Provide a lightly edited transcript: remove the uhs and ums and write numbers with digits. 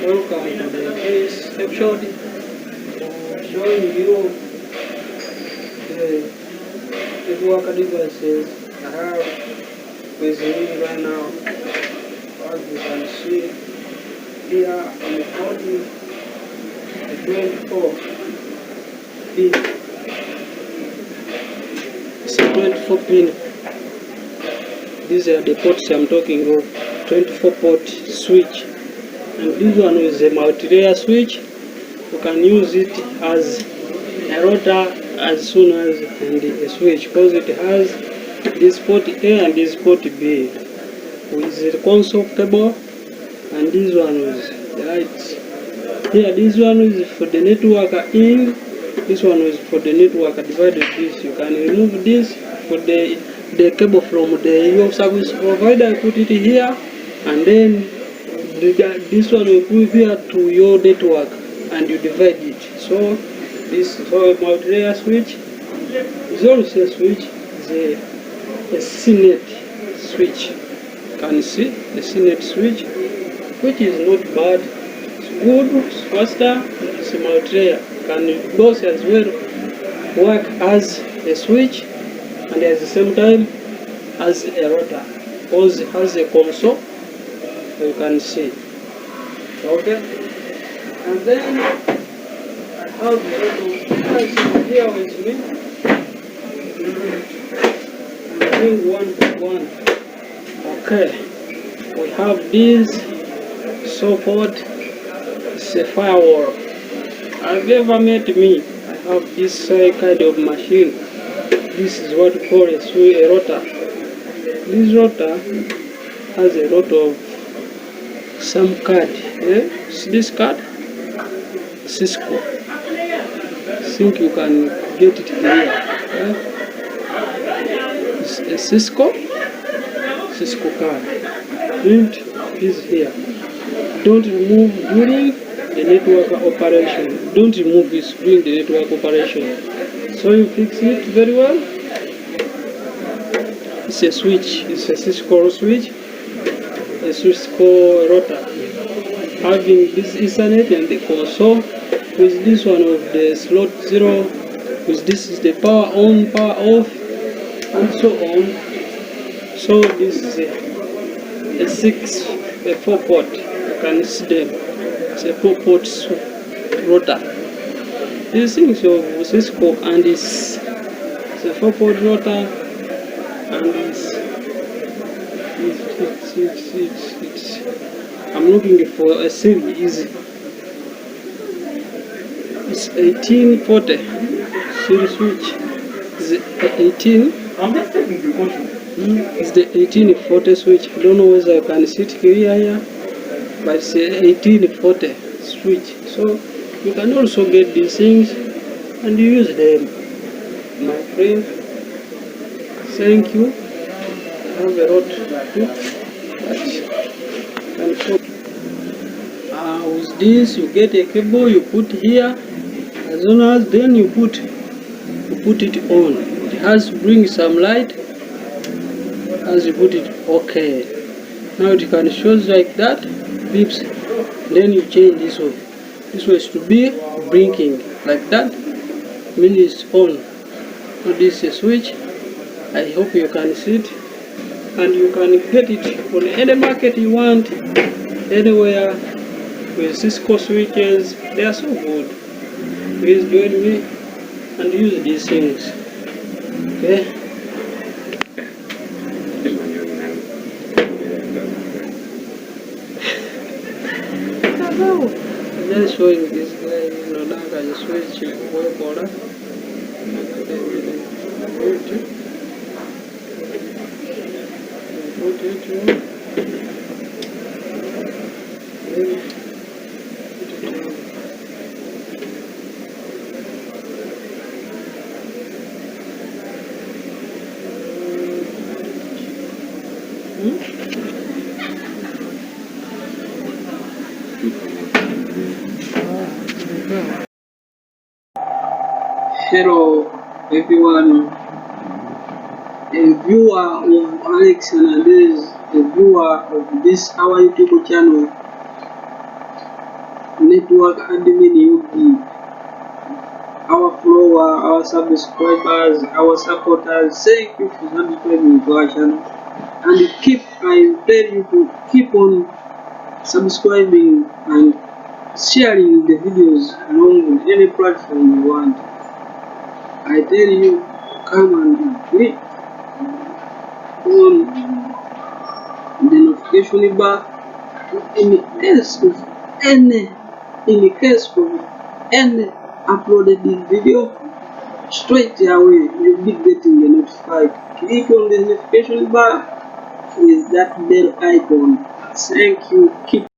Welcome to this episode showing you the network devices I have with me right now. As you can see here, I'm recording the 24 pin. It's a 24 pin. These are the ports I'm talking about. 24 port switch. And this one is a multi-layer switch. You can use it as a router as soon as a switch, because it has this port A and this port B with the console cable, and this one is the lights. Here, this one is for the network in, this one is for the network divided. This you can remove this for the cable from your service provider, put it here, and then this one will put here to your network and you divide it. So this is a multi-layer switch. It's also a switch, it's a CNET switch. You can see the CNET switch, which is not bad. It's good, it's faster, it's a multi-layer. Can both as well work as a switch and at the same time as a router, because it has a console. You can see. Okay, and then I have a lot of devices here with me. I'm doing one by one. Okay, we have this support. It's a firewall. Have you ever met me? I have this kind of machine. This is what we call a router. This router has a lot of some card. See this card? Cisco. I think you can get it clear. It's a Cisco card. Print is here. Don't remove during the network operation. Don't remove this during the network operation. So you fix it very well. It's a switch. It's a Cisco switch. A Cisco router having this Ethernet and the console with this one of the slot 0, with this is the power on, power off, and so on. So this is a 4 port. You can see them. It's a 4 port router. These things of Cisco, and it's a 4 port router, and it's I'm looking for a series. It's 1840 series switch. It's 18. I'm just taking precaution. It's the 1840 switch. I don't know whether I can see it clear here, but it's a 1840 switch. So you can also get these things and use them, my friend. Thank you. I have a lot to do. With this you get a cable, you put here, as soon as then you put it on. It has to bring some light as you put it. Okay, now it can show like that, beeps. Then you change this one. This one is to be blinking like that, means it's on. So this is a switch. I hope you can see it, and you can get it on any market you want, anywhere. With Cisco switches, they are so good. Please join me and use these things. Okay? I'm just showing this guy, now I can switch web order. Put it Hello everyone, a viewer of Alex Hernandez, a viewer of this our YouTube channel. network admin Yugi, our follower, our subscribers, our supporters. Thank you for subscribing to our channel. And I tell you to keep on subscribing and sharing the videos along with any platform you want. I tell you, come and click on the notification bar in case of any uploaded video. Straight away you'll be getting the notified. Click on the notification bar with that bell icon. Thank you. Keep